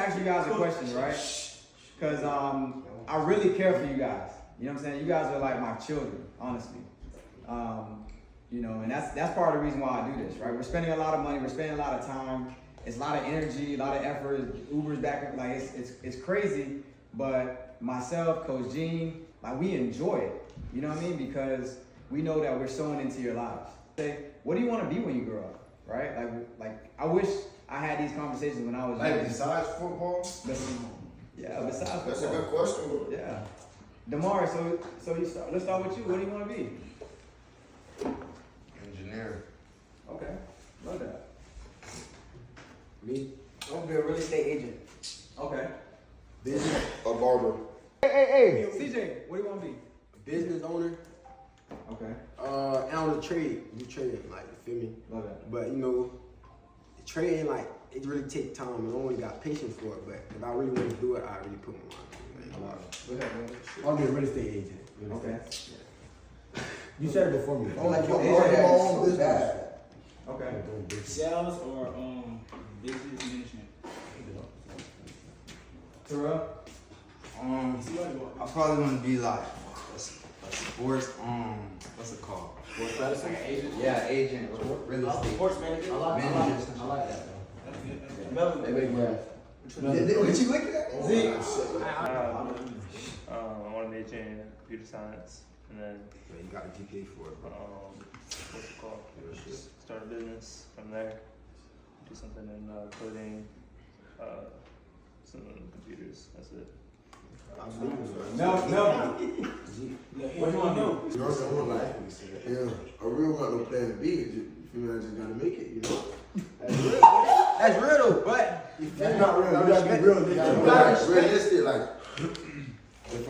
ask you guys a question, right? Because I really care for you guys. You know what I'm saying? You guys are like my children, honestly. You know, and that's part of the reason why I do this, right? We're spending a lot of money, we're spending a lot of time. It's a lot of energy, a lot of effort. Uber's back, like it's crazy. But myself, Coach Gene, like we enjoy it. You know what I mean? Because we know that we're sowing into your lives. Say, what do you want to be when you grow up, right? Like I wish I had these conversations when I was young. Besides football? Yeah, besides football. That's a good question. Yeah. Damar, so let's start with you. What do you want to be? Engineer. Okay, love that. Me? I want to be a real estate agent. Okay. Business. A barber. Hey, CJ, what do you want to be? Business owner. Okay. And on the trade. You trade, like, you feel me? Love that. But, you know, trading, like, it really takes time. And I only got patience for it. But if I really want to do it, I really put my mind into it. Go ahead, man. I want to be a real estate agent. Okay. You said it before me. Oh, like your own own business. Okay. Sales or business management? Terrell? I probably want to be like a sports, what's it called? Sports medicine? Like an agent? Yeah, agent or real estate. Sports manager? I like that, though. They make money. Did you look at that? I want to major in computer science, and then Yeah, you got a GPA for it, bro. what's it called? Start a business from there. Do something in coding, some computers. That's it. No. What do you want to do? Yeah, a real one no plan B. You feel me? I just gotta make it, you know? That's real, though, but you feel That's me? not real. You gotta be real. Realistic, like, if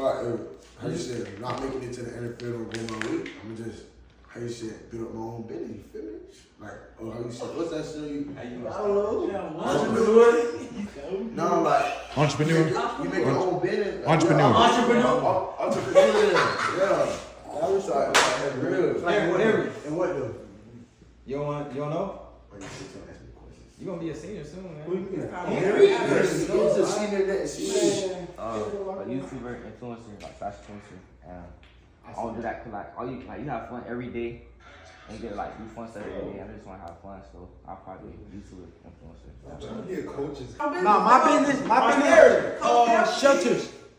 how you said, not making it to the NFL or going my way, I'm just, how you said, build up my own business, you feel me? Like, how you said, what's that show you? I don't know. No, like, Entrepreneur. you make your own business. Like, Entrepreneur. Yeah, entrepreneur, yeah. I was like, that's real. And what, though? You don't know? You're going to be a senior soon, man. He's a senior A YouTuber, influencer, like fast influencer, and I don't do that cause like all you have fun every day, and you get like do fun stuff every day. I just want to have fun, so I'll probably be a YouTuber influencer. Nah, my business,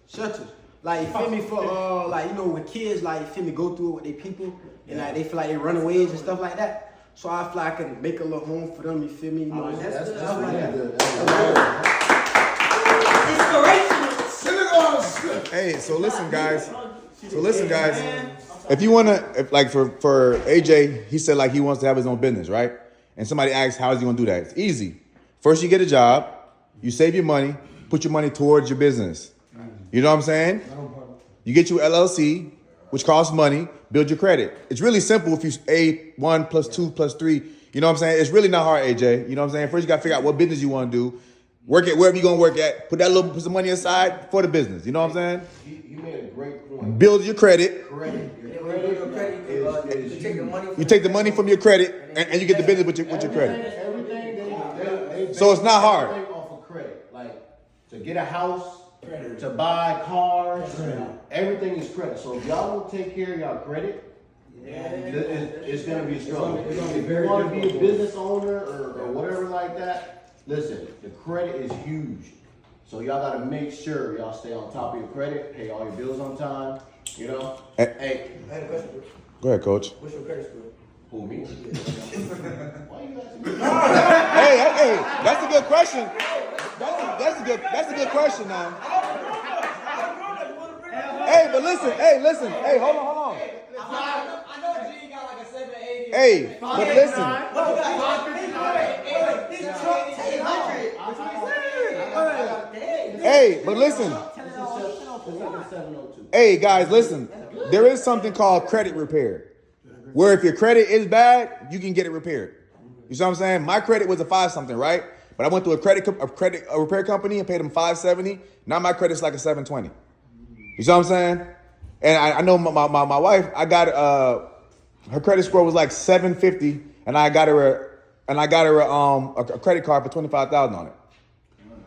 shelters. Like, you feel me, for, like, you know, with kids, like, you feel me, go through it with their people, and like, they feel like they runaways and stuff like that. So I feel like I can make a little home for them, you feel me? You know, That's stuff like that. Hey, so listen, guys. If you wanna, for AJ, he said like he wants to have his own business, right? And somebody asks, how is he gonna do that? It's easy. First, you get a job, you save your money, put your money towards your business. You know what I'm saying? You get your LLC, which costs money, build your credit. It's really simple if you A1 plus 2 plus 3. You know what I'm saying? It's really not hard, AJ. You know what I'm saying? First, you gotta figure out what business you wanna do. Work at wherever you're gonna work at. Put some money aside for the business. You know what I'm saying? You made a great point. Build your credit. You take the money from your credit and you get the business with your credit. So it's not hard. Off of credit, like to get a house, to buy cars, everything is credit. So if y'all don't take care of y'all credit, it's gonna be a struggle. If you want to be a business owner or whatever like that, listen, the credit is huge. So y'all gotta make sure y'all stay on top of your credit, pay all your bills on time. You know. Hey, I had a question, bro. Go ahead, coach. What's your credit score? Who, me? Hey, that's a good question. That's a good question now. Hey, but listen, hey, hold on. I know G got like a 780. Hey, but listen. Hey, but listen. Hey, guys, listen. There is something called credit repair, where if your credit is bad, you can get it repaired. You see what I'm saying? My credit was a 5-something, right? But I went to a repair company and paid them $570. Now my credit's like a 720. You see what I'm saying? And I know my wife. I got her credit score was like 750, and I got her a credit card for $25,000 on it.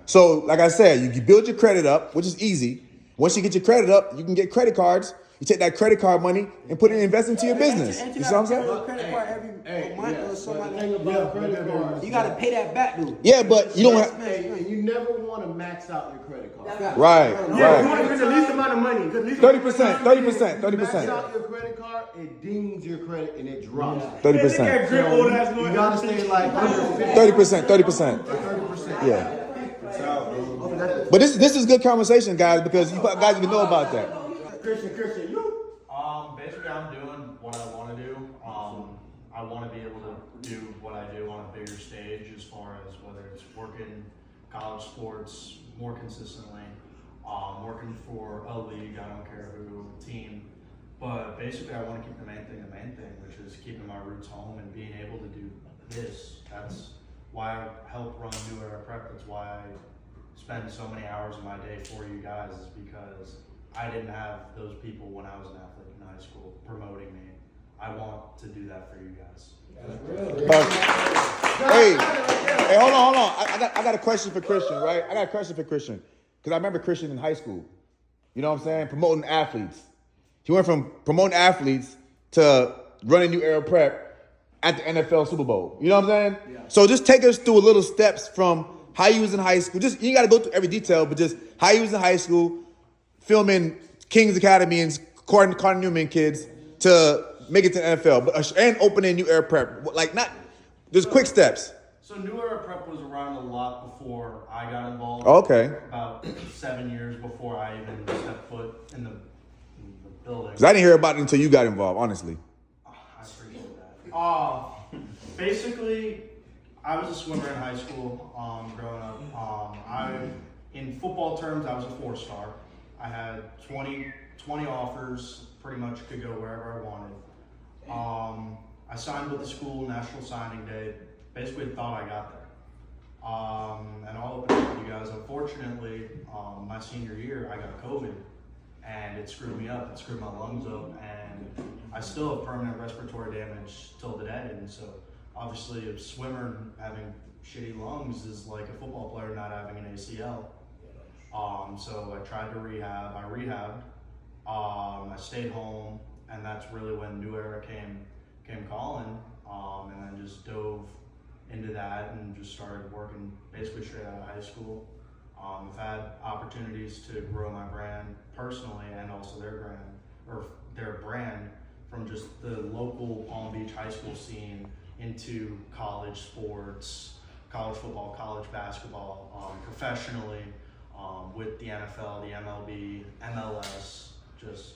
So, like I said, you build your credit up, which is easy. Once you get your credit up, you can get credit cards. You take that credit card money and put it in invest into your business. You see what I'm saying? Credit card every month or something like that. about credit cards, You gotta pay that back, dude. Yeah, but you don't have. and you never want to max out your credit card. Right, Yeah, you right. want to get the least amount of money. 30%, 30%, Max 30%. out your credit card, it dings your credit and it drops. 30%. You gotta stay like under 30%, 30%. 30%. Yeah. But this is good conversation, guys, because you guys even know about that. Christian, you. Basically, I'm doing what I want to do. I want to be able to do what I do on a bigger stage, as far as whether it's working college sports more consistently, working for a league, I don't care who, team. But basically, I want to keep the main thing, which is keeping my roots home and being able to do this. That's why I help run New Era Prep. That's why I spend so many hours of my day for you guys, is because I didn't have those people when I was an athlete in high school promoting me. I want to do that for you guys. Hey, hold on. I got a question for Christian, right? I got a question for Christian. Because I remember Christian in high school. You know what I'm saying? Promoting athletes. He went from promoting athletes to running New Era Prep at the NFL Super Bowl. You know what I'm saying? Yeah. So just take us through a little steps from how you was in high school. Just you got to go through every detail, but just how you was in high school, filming King's Academy and Carter Newman kids to make it to the NFL, and opening New Era Prep. Like not just quick steps. So New Era Prep was around a lot before I got involved. Okay. About 7 years before I even stepped foot in the building. Because I didn't hear about it until you got involved, honestly. I appreciate that. Basically, I was a swimmer in high school growing up. In football terms, I was a 4-star. I had 20 offers, pretty much could go wherever I wanted. I signed with the school, National Signing Day. Basically thought I got there. And I'll open up with you guys. Unfortunately, my senior year, I got COVID, and it screwed me up. It screwed my lungs up, and I still have permanent respiratory damage till today. And so, obviously, a swimmer having shitty lungs is like a football player not having an ACL. So I tried to rehab. I rehabbed. I stayed home, and that's really when New Era came calling, and then just dove into that and just started working basically straight out of high school. I've had opportunities to grow my brand personally and also their brand from just the local Palm Beach high school scene into college sports, college football, college basketball, professionally, with the NFL, the MLB, MLS, just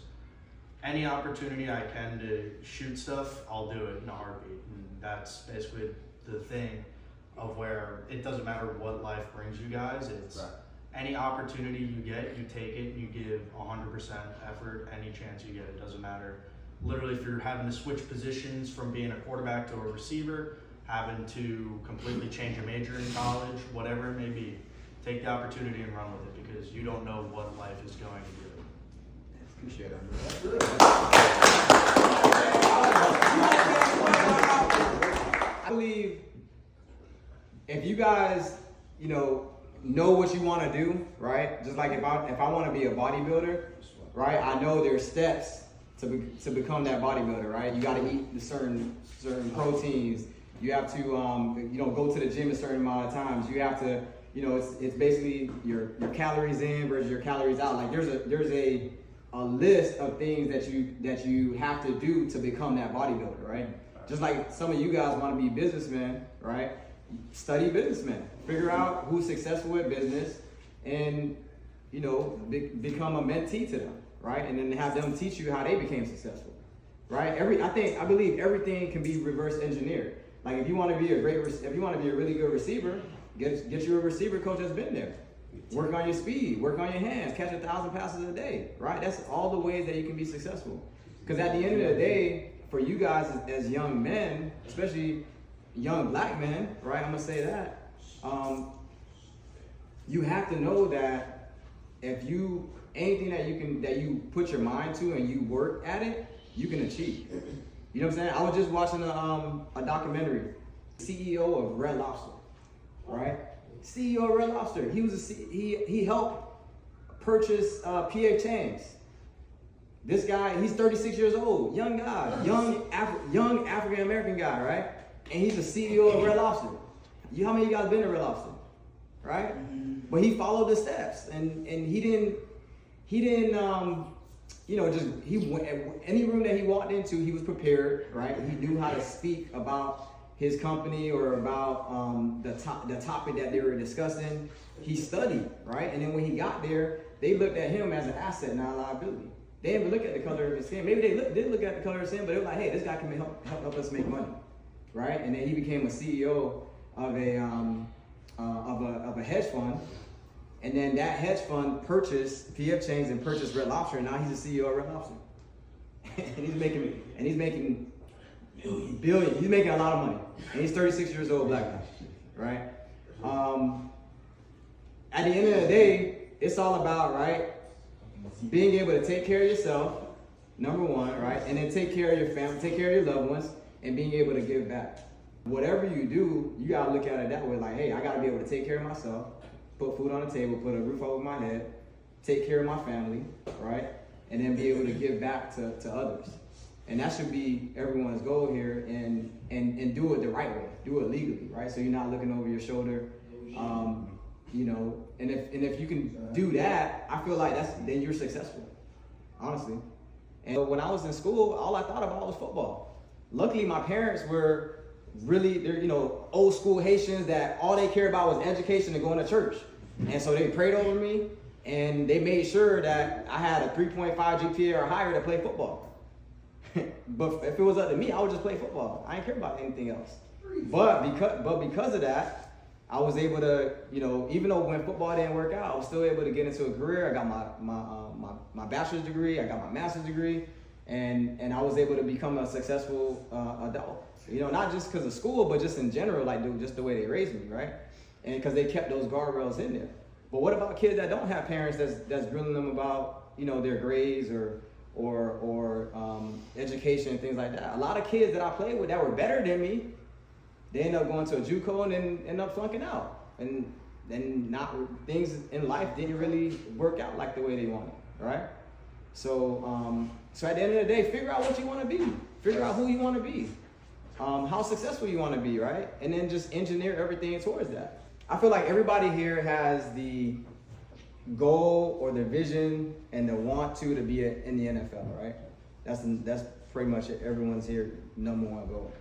any opportunity I can to shoot stuff, I'll do it in a heartbeat. And that's basically the thing of where it doesn't matter what life brings you guys. It's any opportunity you get, you take it, you give 100% effort, any chance you get. It doesn't matter. Literally, if you're having to switch positions from being a quarterback to a receiver, having to completely change a major in college, whatever it may be, take the opportunity and run with it, because you don't know what life is going to do. Appreciate it. I believe if you guys, know what you want to do, right? Just like if I want to be a bodybuilder, right? I know there's steps to become that bodybuilder, right? You got to eat certain proteins. You have to go to the gym a certain amount of times. You have to, it's basically your calories in versus your calories out. Like there's a list of things that you have to do to become that bodybuilder, right? Just like some of you guys want to be businessmen, right? Study businessmen. Figure out who's successful at business and, become a mentee to them, right? And then have them teach you how they became successful, right? I believe everything can be reverse engineered. Like if you want to be a really good receiver, get you a receiver coach that's been there. Work on your speed, work on your hands, catch 1,000 passes a day, right? That's all the ways that you can be successful. Because at the end of the day, for you guys as young men, especially young black men, right? I'm gonna say that. You have to know that if anything that you put your mind to and you work at it, you can achieve. You know what I'm saying? I was just watching a documentary, CEO of Red Lobster, right? CEO of Red Lobster. He was he helped purchase P.F. Chang's. This guy, he's 36 years old, young guy, young African American guy, right? And he's the CEO of Red Lobster. How many of you guys been to Red Lobster, right? But he followed the steps, and he didn't he went any room that he walked into, he was prepared, right? He knew how to speak about his company or about the topic that they were discussing. He studied, right? And then when he got there, they looked at him as an asset, not a liability. They didn't even look at the color of his skin. Maybe they did look at the color of his skin, but they were like, hey, this guy can help us make money, right? And then he became a CEO of a hedge fund, and then that hedge fund purchased P.F. Chang's and purchased Red Lobster, and now he's the CEO of Red Lobster. and he's making billions. He's making a lot of money, and he's 36 years old, black guy, right? At the end of the day, it's all about, right, being able to take care of yourself, number one, right, and then take care of your family, take care of your loved ones, and being able to give back. Whatever you do, you gotta look at it that way, like, hey, I gotta be able to take care of myself, put food on the table, put a roof over my head, take care of my family, right, and then be able to give back to others. And that should be everyone's goal here, and do it the right way, do it legally, right? So you're not looking over your shoulder, and if you can do that, I feel like then you're successful, honestly. And when I was in school, all I thought about was football. Luckily, my parents were they're old school Haitians that all they cared about was education and going to church. And so they prayed over me, and they made sure that I had a 3.5 GPA or higher to play football. But if it was up to me, I would just play football. I didn't care about anything else. But because of that, I was able to, even though when football didn't work out, I was still able to get into a career. I got my bachelor's degree, I got my master's degree, and I was able to become a successful adult. Not just because of school, but just in general, just the way they raised me, right? And because they kept those guardrails in there. But what about kids that don't have parents that's grilling them about, their grades or education and things like that? A lot of kids that I played with that were better than me, they end up going to a JUCO and then end up flunking out. And then things in life didn't really work out like the way they wanted, right? So at the end of the day, figure out what you want to be. Figure out who you want to be. How successful you want to be, right? And then just engineer everything towards that. I feel like everybody here has the goal or the vision and the want to be in the NFL, right? That's pretty much everyone's here number one goal.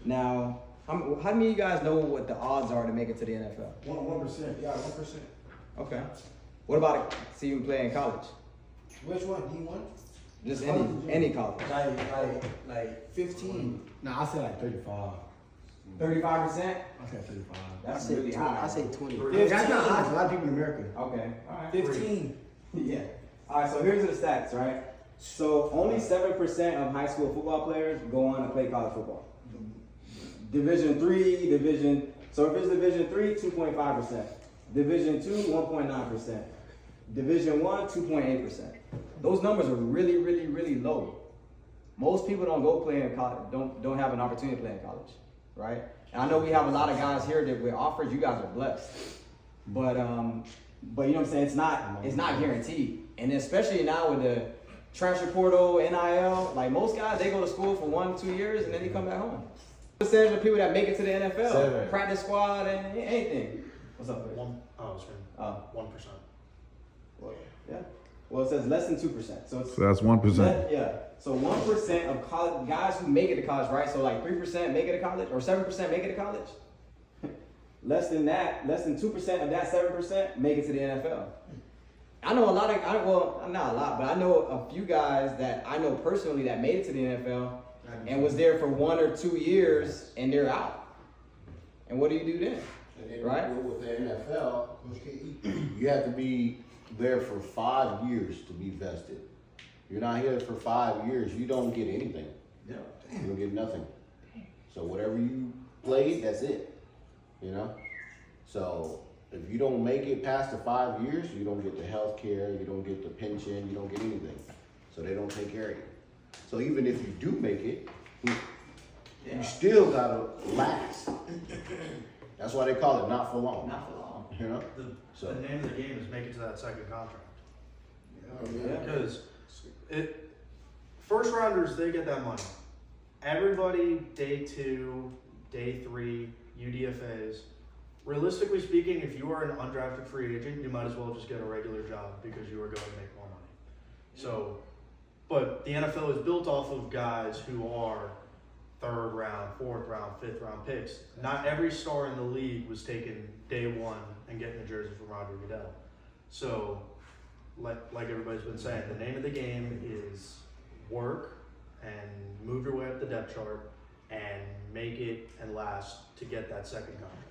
Now, how many of you guys know what the odds are to make it to the NFL? 1%. Yeah, 1%. Okay. What about see you play in college? Which one? D1? Just any college. Like 15. No, I say like 35. 35%? I say 35. That's really high. I say 20. 15. That's not high. A lot of people in America. Okay. All right. 15. Yeah. All right, so here's the stats, right? So only 7% of high school football players go on to play college football. Division 3, so if it's Division 3, 2.5%. Division 2, 1.9%. Division 1, 2.8%. Those numbers are really, really, really low. Most people don't go play in college, don't have an opportunity to play in college, right? And I know we have a lot of guys here that we're offered. You guys are blessed, but you know what I'm saying? It's not guaranteed, and especially now with the transfer portal, NIL, like most guys, they go to school for 1-2 years and then they come back home. What percentage of people that make it to the NFL? 7. Practice squad and anything. What's up? Chris? 1%. Well, yeah. Well, it says less than 2%. So that's 1%. Yeah. So 1% of college guys who make it to college, right? So like 3% make it to college, or 7% make it to college. Less than 2% of that 7% make it to the NFL. I know not a lot, but I know a few guys that I know personally that made it to the NFL and was there for 1 or 2 years and they're out. And what do you do then? And then right? with the NFL, you have to be there for 5 years to be vested. You're not here for 5 years, you don't get anything. Yeah. You don't get nothing. So whatever you played, that's it. So if you don't make it past the 5 years, you don't get the health care, you don't get the pension, you don't get anything. So they don't take care of you. So even if you do make it, you still gotta last. That's why they call it not for long. Not for long. You know? The name of the game is make it to that second contract. Yeah. Because first rounders, they get that money. Everybody, day 2, day 3, UDFAs. Realistically speaking, if you are an undrafted free agent, you might as well just get a regular job because you are going to make more money. So, but the NFL is built off of guys who are 3rd round, 4th round, 5th round picks. Not every star in the league was taken day 1 and getting a jersey from Roger Goodell. So, like everybody's been saying, the name of the game is work and move your way up the depth chart and make it and last to get that second contract.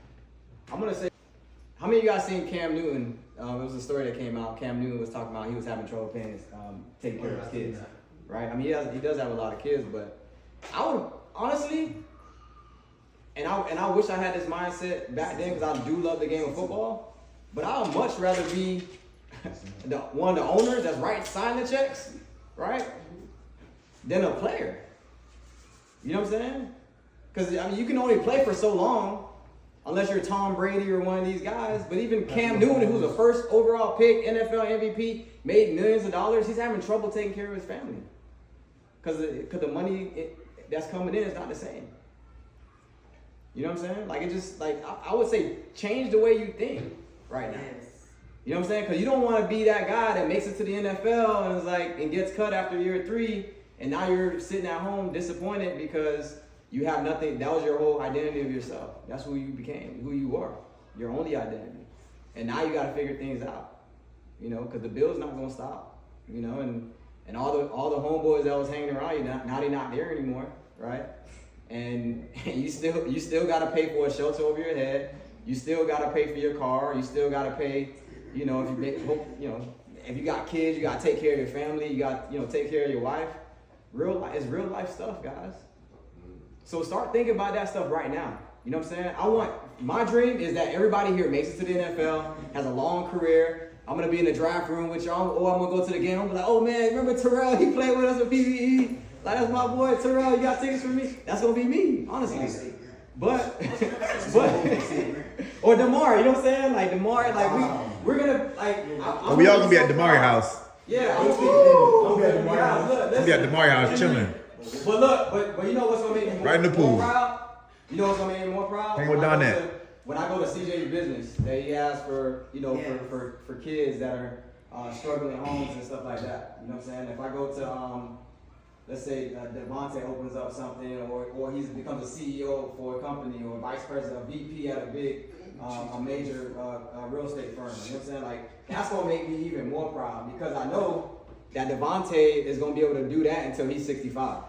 I'm gonna say, how many of you guys seen Cam Newton? It was a story that came out. Cam Newton was talking about he was having trouble paying his, taking care of his kids, right? I mean, he does have a lot of kids, but I would honestly, and I wish I had this mindset back then because I do love the game of football, but I would much rather be one of the owners that's signing the checks, right, than a player. You know what I'm saying? Because I mean, you can only play for so long. Unless you're Tom Brady or one of these guys. But even Cam Newton, who's a first overall pick, NFL MVP, made millions of dollars, he's having trouble taking care of his family. Because the money that's coming in is not the same. You know what I'm saying? Like, it just, like, I would say change the way you think right now. You know what I'm saying? Because you don't want to be that guy that makes it to the NFL and is like, and gets cut after year 3, and now you're sitting at home disappointed because you have nothing. That was your whole identity of yourself. That's who you became, who you are, your only identity. And now you got to figure things out, you know, because the bill's not going to stop, you know, and all the homeboys that was hanging around you, now they're not there anymore, right? And you still got to pay for a shelter over your head. You still got to pay for your car. You still got to pay, you know, if you got kids, you got to take care of your family. You got, you know, take care of your wife. It's real life stuff, guys. So start thinking about that stuff right now. You know what I'm saying? My dream is that everybody here makes it to the NFL, has a long career. I'm going to be in the draft room with y'all, or I'm going to go to the game. I'm going to be like, oh man, remember Terrell? He played with us at PVE. Like, that's my boy, Terrell. You got tickets for me? That's going to be me, honestly. But, or DeMar, you know what I'm saying? Like, DeMar, like, we're going to, like. We all going to be at DeMar house. Yeah, I'm going to be at DeMar house chilling. But look, but you know what's gonna make me right in the pool. More proud? You know what's gonna make me more proud? Hang with Danette. When I go to CJ's business, that he has for, you know, for kids that are struggling homes and stuff like that. You know what I'm saying? If I go to let's say Devontae opens up something, or he becomes a CEO for a company, or vice president, a VP at a big a major real estate firm. You know what I'm saying? Like, that's gonna make me even more proud because I know that Devontae is gonna be able to do that until he's 65.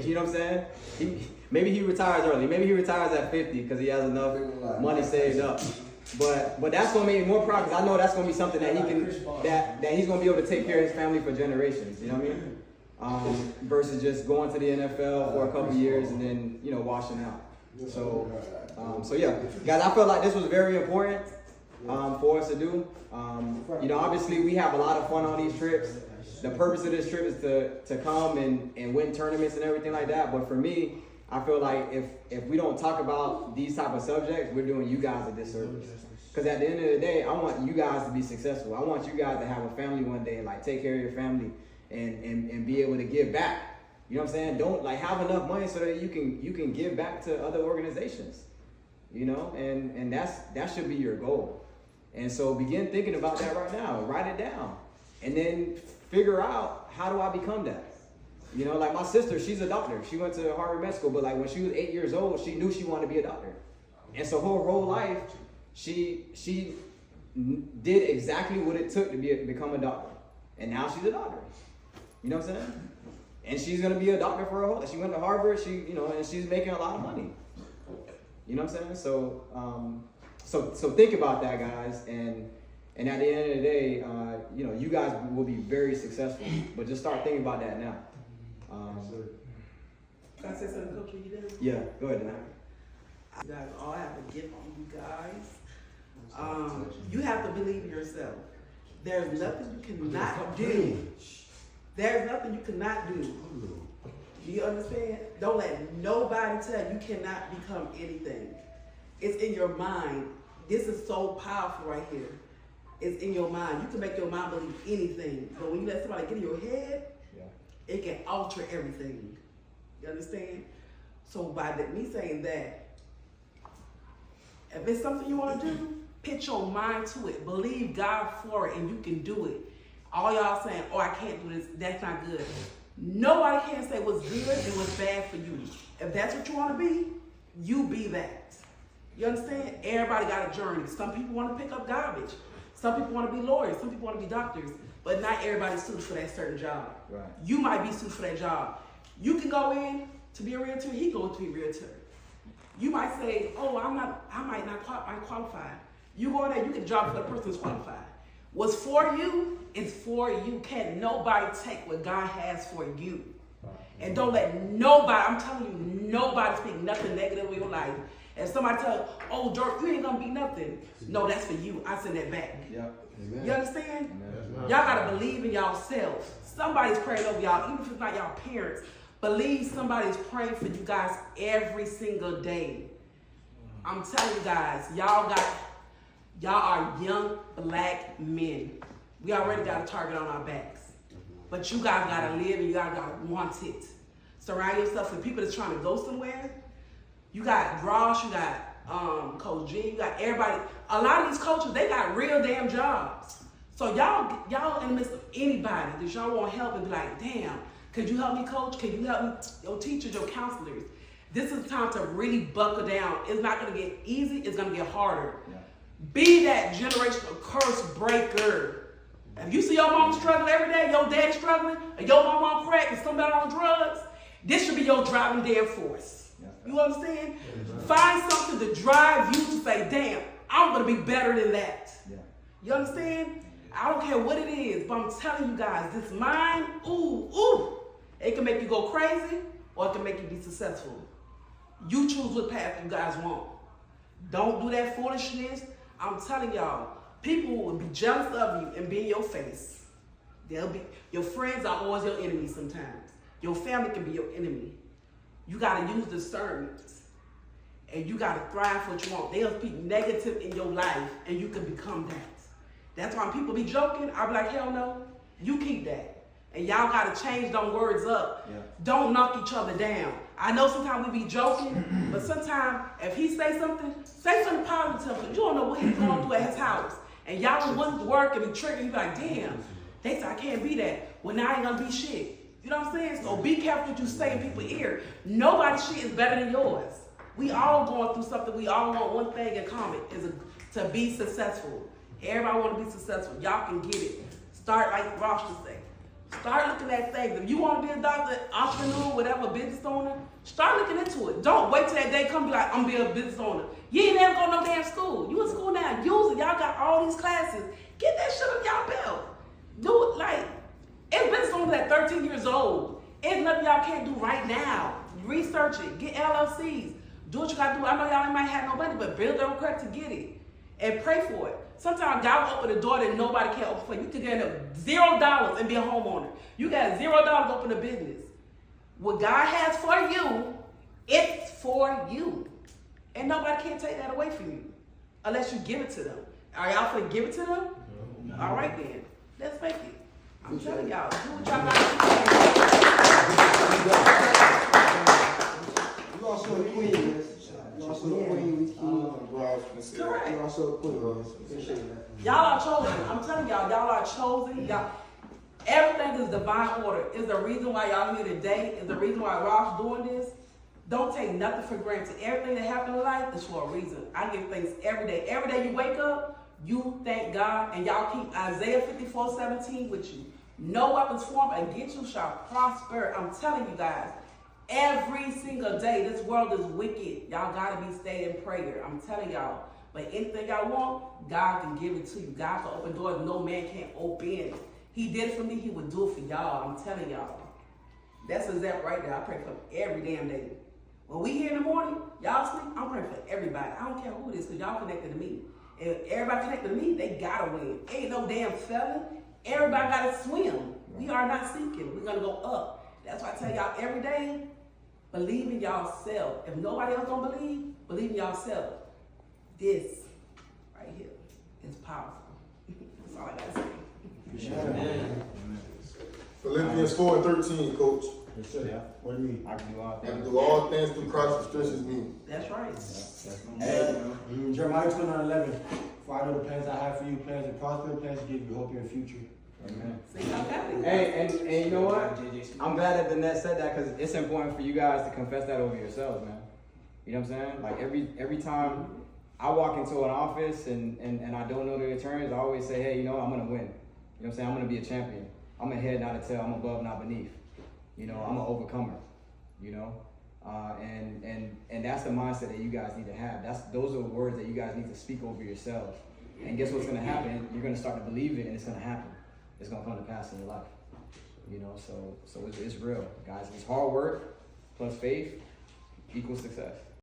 You know what I'm saying? Maybe he retires early. Maybe he retires at 50 because he has enough money saved up. But that's gonna make me more proud because I know that's gonna be something that he can that he's gonna be able to take care of his family for generations. You know what I mean? Versus just going to the NFL for a couple of years and then, you know, washing out. So yeah, guys, I felt like this was very important for us to do. You know, obviously we have a lot of fun on these trips. The purpose of this trip is to come and win tournaments and everything like that. But for me, I feel like if we don't talk about these type of subjects, we're doing you guys a disservice. Because at the end of the day, I want you guys to be successful. I want you guys to have a family one day and like take care of your family and be able to give back. You know what I'm saying? Don't like have enough money so that you can give back to other organizations. You know, and that should be your goal. And so begin thinking about that right now. Write it down. And then figure out, how do I become that? You know, like my sister, she's a doctor. She went to Harvard Med School, but like when she was 8 years old, she knew she wanted to be a doctor. And so her whole life, she did exactly what it took to become a doctor. And now she's a doctor. You know what I'm saying? And she's gonna be a doctor for her whole life. She went to Harvard, and she's making a lot of money. You know what I'm saying? So think about that, guys, and at the end of the day, you know, you guys will be very successful, but just start thinking about that now. Can I say something, Coach? You did? Yeah, go ahead, Danette. You guys all have a gift on you guys. You have to believe in yourself. There's nothing you cannot do. There's nothing you cannot do. Do you understand? Don't let nobody tell you cannot become anything. It's in your mind. This is so powerful right here. It's in your mind. You can make your mind believe anything. But when you let somebody get in your head, it can alter everything. You understand? So by me saying that, if it's something you want to do, put your mind to it. Believe God for it, and you can do it. All y'all saying, oh, I can't do this, that's not good. Nobody can say what's good and what's bad for you. If that's what you want to be, you be that. You understand? Everybody got a journey. Some people want to pick up garbage. Some people want to be lawyers. Some people want to be doctors. But not everybody's suited for that certain job. Right. You might be suited for that job. You can go in to be a realtor. He going to be a realtor. You might say, oh, I might not qualify. You go in there, you can job for the person who's qualified. What's for you is for you. Can't nobody take what God has for you. And don't let nobody, I'm telling you, nobody speak nothing negative in your life. If somebody tell you, oh, Dirk, you ain't gonna be nothing. No, that's for you. I send that back. Yep. You understand? Amen. Y'all gotta believe in y'allself. Somebody's praying over y'all, even if it's not y'all parents. Believe somebody's praying for you guys every single day. I'm telling you guys, y'all are young black men. We already got a target on our backs. But you guys gotta live and you guys gotta want it. Surround yourself with people that's trying to go somewhere. You got Ross, you got Coach G, you got everybody. A lot of these coaches, they got real damn jobs. So y'all in the midst of anybody that y'all want help and be like, damn, could you help me, coach? Can you help me? Your teachers, your counselors. This is the time to really buckle down. It's not gonna get easy, it's gonna get harder. Yeah. Be that generational curse breaker. If you see your mom struggling every day, your dad struggling, or your mom on crack and somebody on drugs, this should be your driving damn force. You understand? Find something to drive you to say, damn, I'm going to be better than that. Yeah. You understand? I don't care what it is, but I'm telling you guys, this mind, it can make you go crazy or it can make you be successful. You choose what path you guys want. Don't do that foolishness. I'm telling y'all, people will be jealous of you and be in your face. Your friends are always your enemies sometimes. Your family can be your enemy. You gotta use discernment. And you gotta thrive for what you want. They'll speak negative in your life and you can become that. That's why when people be joking, I'll be like, hell no, you keep that. And y'all gotta change them words up. Yeah. Don't knock each other down. I know sometimes we be joking, but sometimes if he say something positive, because you don't know what he's going through at his house. And y'all want to work and be triggered, you be like, damn, they say I can't be that. Well, now I ain't gonna be shit. You know what I'm saying? So be careful what you say in people's ear. Nobody's shit is better than yours. We all going through something. We all want one thing in common, is to be successful. Everybody want to be successful. Y'all can get it. Start like Rochener say. Start looking at things. If you want to be a doctor, entrepreneur, whatever, business owner, start looking into it. Don't wait till that day come be like, I'm going to be a business owner. You ain't never go to no damn school. You in school now. Use it. Y'all got all these classes. Get that shit on y'all belt. Do it like, it's business owners at 13 years old. It's nothing y'all can't do right now. Research it. Get LLCs. Do what you got to do. I know y'all might have no money, but build their own credit to get it. And pray for it. Sometimes God will open a door that nobody can open for you. You can get $0 and be a homeowner. You got $0 to open a business. What God has for you, it's for you. And nobody can take that away from you unless you give it to them. Are y'all finna give it to them? No. All right then. Let's make it. I'm telling y'all, do what y'all got to do. You also a queen, you also a queen. Correct. You also a queen. Appreciate that. Y'all are chosen. I'm telling y'all, y'all are chosen. Y'all, everything is divine order. Is the reason why y'all here today. Is the reason why Ross doing this. Don't take nothing for granted. Everything that happened in life is for a reason. I give things every day. Every day you wake up, you thank God, and y'all keep Isaiah 54:17 with you. No weapons formed against you shall prosper. I'm telling you guys, every single day, this world is wicked. Y'all gotta be staying in prayer. I'm telling y'all. But anything y'all want, God can give it to you. God can open doors no man can't open. He did it for me, he would do it for y'all. I'm telling y'all. That's exact right there. I pray for every damn day. When we here in the morning, y'all sleep, I'm praying for everybody. I don't care who it is, because y'all connected to me. And if everybody connected to me, they gotta win. Ain't no damn felon. Everybody gotta swim. We are not sinking. We're gonna go up. That's why I tell y'all every day, believe in y'allself. If nobody else don't believe in y'allself. This is powerful. That's all I gotta say. Philippians 4:13, Coach. Yes, sir. What do you mean? I can do all And things. do all things through Christ who strengthens me. That's right. That's my man. Jeremiah 29:11. For I know the plans I have for you, plans to prosper, plans to give you hope in the future. Amen. See how happy. Hey, and you know what? I'm glad that Danette said that because it's important for you guys to confess that over yourselves, man. You know what I'm saying? Like every time I walk into an office and I don't know the attorneys, I always say, hey, you know, I'm gonna win. You know what I'm saying? I'm gonna be a champion. I'm a head, not a tail. I'm above, not beneath. You know, I'm an overcomer. You know, and that's the mindset that you guys need to have. Those are the words that you guys need to speak over yourselves. And guess what's gonna happen? You're gonna start to believe it, and it's gonna happen. It's gonna come to pass in your life. You know, so it's real, guys. It's hard work plus faith equals success.